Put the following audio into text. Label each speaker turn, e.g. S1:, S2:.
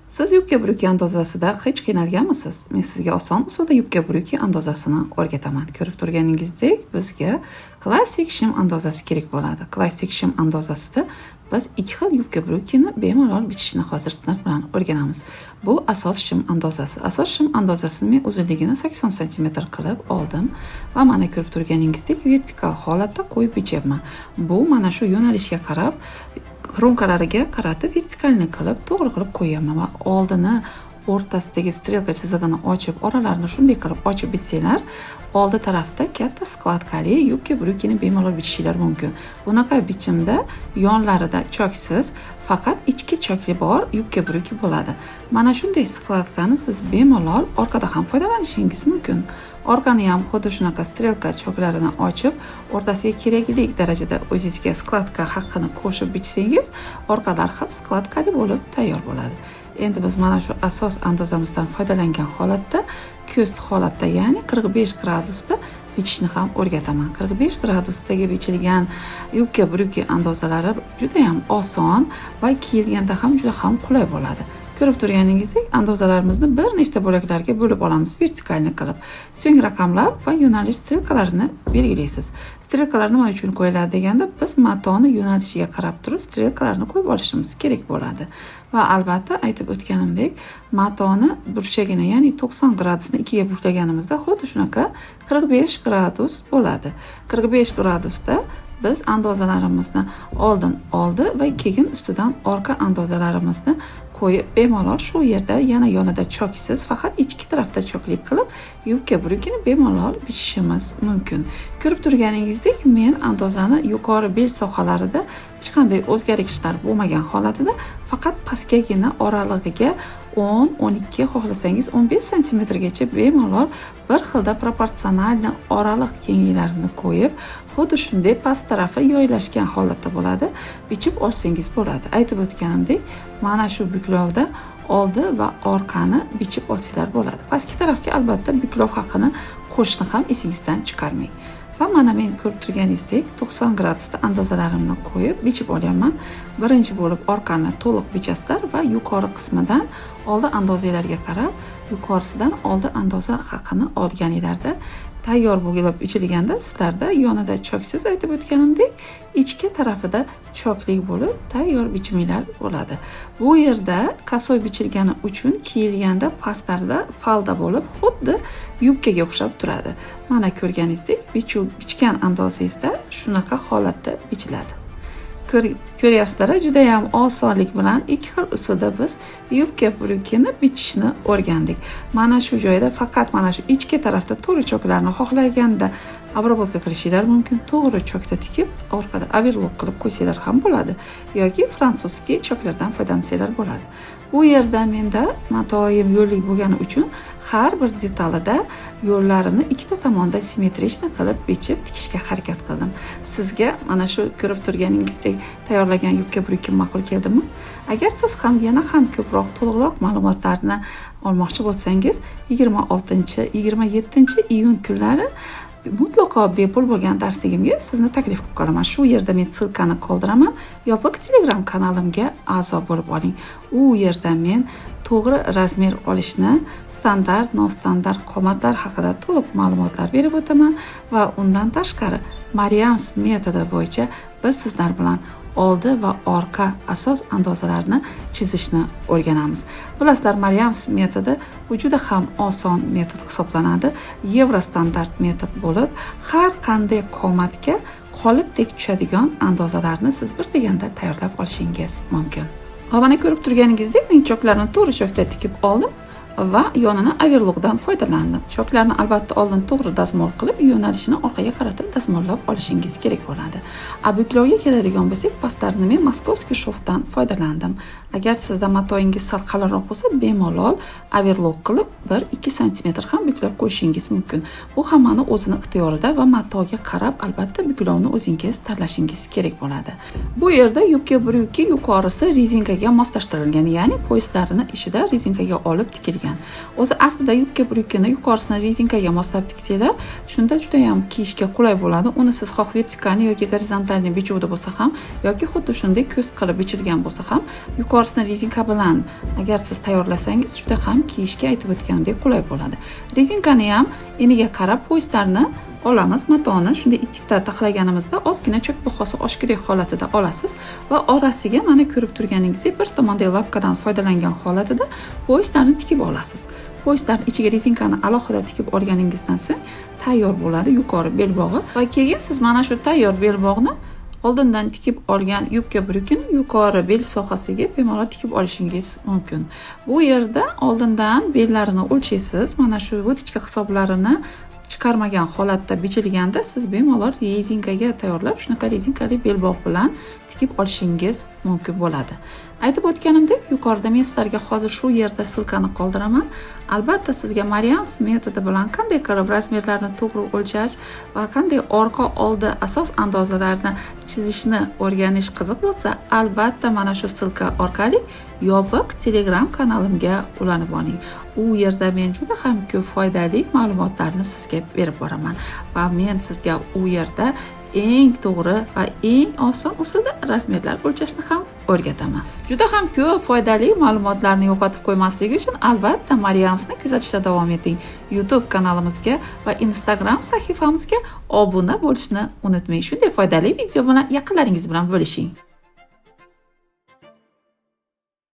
S1: Siz yubka bryuki andozasida hech qiynalganmisiz? Men sizga oson usulda yubka bryuki andozasini o'rgataman. Ko'rib turganingizdek, bizga klassik shim andozasi kerak bo'ladi. Klassik shim andozasida biz ikki xil yubka bryukini bemalol bichishni hozir sizlar bilan o'rganamiz. Bu asos shim andozasi. Asos shim andozasini men uzunligini 80 cm qilib oldim va mana ko'rib turganingizdek vertikal holatda qo'yib bichyapman. Bu mana shu yo'nalishga qarab kronkalariga qaratib vertikalni qilib to'g'ri qilib qo'yaman va oldini o'rtasidagi strelka chizig'ini ochib, oralarini shunday qilib ochib bitsanglar, oldi tarafda katta skladkali yubka bryukini bemalol bichishinglar mumkin. Bunaqa bichimda yonlarida choksiz, faqat ichki chokli bor yubka bryuki bo'ladi. Mana shunday skladkani siz bemalol orqada ham foydalanishingiz mumkin. Orqani ham xuddi shunaqa strelka choklarini ochib, o'rtasiga kerakli darajada o'zingizga skladka haqqini qo'shib bichsangiz, orqalar ham skladkali bo'lib tayyor bo'ladi. Endi biz mana shu asos andozamizdan foydalangan holatda, ko'st holatda, ya'ni 45 gradusda bichishni ham o'rgataman. 45 gradusdagi bichilgan yubka bryuki andozalari juda ham oson va kiyilganda ham juda ham qulay bo'ladi. Ko'rib turganingizdek, andozalarimizni bir nechta bo'laklarga bo'lib olamiz vertikalni qilib. So'ng raqamlab va yo'nalish strelkalarini belgilaysiz. Strelkalar nima uchun qo'yiladi deganda, biz matoni yo'nalishiga qarab turib strelkalarni qo'yib olishimiz kerak bo'ladi. Va albatta aytib o'tganimdek, matoni burchagini, ya'ni 90 gradusni ikkiga burlaganimizda xuddi shunaqa 45 gradus bo'ladi. 45 gradusda biz andozalarimizni oldin oldi va keyin ustidan orqa andozalarimizni qo'yib bemalol shu yerda yana yonida choksiz, faqat ichki tarafda choklik qilib yubka bryukini bemalol bichishimiz mumkin. Ko'rib turganingizdek, men andozani yuqori bel sohalarida hech qanday o'zgarishlar bo'lmagan holatida faqat pastgagina oralig'iga 10-12, xohlasangiz 15 cm gacha bemalol bir xilda proporsionalni oraliq kengliklarini qo'yib, xuddi shunday past tarafi yoylashgan holatda bo'ladi, bichib olsangiz bo'ladi. Aytib o'tganimdek, mana shu buklovda oldi va orqani bichib olsanglar bo'ladi. Pastki tarafga albatta buklov haqini qo'shishni ham esingizdan chiqarmang. Va mana men ko'rib turganingizdek 90 gradusda andozalarimni qo'yib bichib olyapman. Birinchi bo'lib orqani to'liq bichasizlar va yuqori qismidan oldi andozalariga qarab, yuqorisidan oldi andoza haqini olganinglarda tayyor bo'lib bichilganda sizlarda yonida choksiz, aytib o'tganimdek, ichki tarafida choklik bo'lib tayyor bichimlar bo'ladi. Bu yerda kasoy bichilgani uchun kiyilganda pastlarida falda bo'lib, xuddi yubkaga o'xshab turadi. Mana ko'rganingizdek, bichgan andozingizda shunaqa holatda bichiladi. Ko'ryapsizlar, juda ham osonlik bilan ikki xil usulda biz yubka bryukini bichishni o'rgandik. Mana shu joyda faqat mana shu ichki tarafda to'g'ri choklarni xohlaganda obrobotka qilishinglar mumkin. To'g'ri chokda tikib, orqada overlock qilib qo'ysanglar ham bo'ladi yoki fransuzskiy choklardan foydalansanglar bo'ladi. Bu yerda menda matoyim yo'llik bo'lgani uchun har bir detalida yo'llarini ikkita tomonda simmetrичный qilib bichib tikishga harakat qildim. Sizga mana shu ko'rib turganingizdek tayyorlagan yubka bryukim ma'qul keldimi? Agar siz ham yana ham ko'proq to'liqroq ma'lumotlarni olmoqchi bo'lsangiz, 26-27 iyun kunlari mutlaqo bepul bo'lgan darsligimga sizni taklif qilib qolaman. Shu yerda men silkani qoldiraman. Yopiq Telegram kanalimga a'zo bo'lib oling. U yerda men to'g'ri razmer olishni, standart, nostandart qomatlar haqida to'liq ma'lumotlar berib o'taman va undan tashqari Mariams metodi bo'yicha biz sizlar bilan oldi va orqa asos andozalarini chizishni o'rganamiz. Bilasizlar, Mariams metodi bu juda ham oson metod hisoblanadi. Yevro standart metod bo'lib, har qanday qomatga qolipdek tushadigan andozalarni siz bir deganda tayyorlab olishingiz mumkin. Mana ko'rib turganingizdek, men choklarni to'g'ri chokda tikib oldim va yonini overlockdan foydalandim. Choklarni albatta oldin to'g'ri dazmol qilib, yo'nalishini orqaga qaratib dazmollab olishingiz kerak bo'ladi. Buklovga keladigan bo'lsak, pastlarini men moskovskiy shofdan foydalandim. Agar sizda matoyingiz sal qalinroq bo'lsa, bemalol overlock qilib 1-2 cm ham buklab qo'yishingiz mumkin. Bu hammani o'zini ixtiyorida va matoga qarab albatta buklovni o'zingiz tanlashingiz kerak bo'ladi. Bu yerda yubka bryuki yuqorisi rezinkaga moslashtirilgan, ya'ni poyezlarini ishida rezinkaga olib tikilgan bichilgan. O'zi aslida yubka bryukini yuqorisini rezinkaga moslab tiksanglar, shunda juda ham kiyishga qulay bo'ladi. Uni siz xoh vertikalni yoki gorizontalni bichuvda bo'lsa ham yoki xuddi shunday ko'st qilib bichilgan bo'lsa ham, yuqorisini rezinka bilan agar siz tayyorlasangiz, juda ham kiyishga aytib o'tganimdek qulay bo'ladi. Rezinkani ham eniga qarab po'stlarni olamiz, matoni shunday ikkita taxlaganimizda ozgina cho'k bahosi oshgudek holatida olasiz va orasiga mana ko'rib turganingizdek bir tomondagi lapkadan foydalangan holatida po'stlarni tikib olasiz. Po'stlarni ichiga rezinkani alohida tikib olganingizdan so'ng tayyor bo'ladi yuqori belbog'i va keyin siz mana shu tayyor belbog'ni oldindan tikib olgan yubka bryukini yuqori bel sohasiga bemalol tikib olishingiz mumkin. Bu yerda oldindan bellarini o'lchaysiz. Mana shu vutichka hisoblarini chiqarmagan holatda bichilganda siz bemalol rezinkaga tayyorlab shunaqa rezinkali belbog' bilan tikib olishingiz mumkin bo'ladi. Aytib o'tganimdek, yuqorida men sizlarga hozir shu yerda silkani qoldiraman. Albatta sizga Mariams metodi bilan qanday qilib razmerlarni to'g'ri o'lchash va qanday orqa oldi asos andozalarini chizishni o'rganish qiziq bo'lsa, albatta mana shu silka orqali yopiq Telegram kanalimga ulanib oling. U yerda men juda ham ko'p foydali ma'lumotlarni sizga berib boraman va men sizga u yerda eng to'g'ri va eng oson usulda razmerlar o'lchashni ham o'rgataman. Juda ham ko'p foydali ma'lumotlarni yo'qotib qo'ymaslik uchun albatta Mariamsni kuzatishda davom eting. YouTube kanalimizga va Instagram sahifamizga obuna bo'lishni unutmang. Shunday foydali video bilan yaqinlaringiz bilan bo'lishing.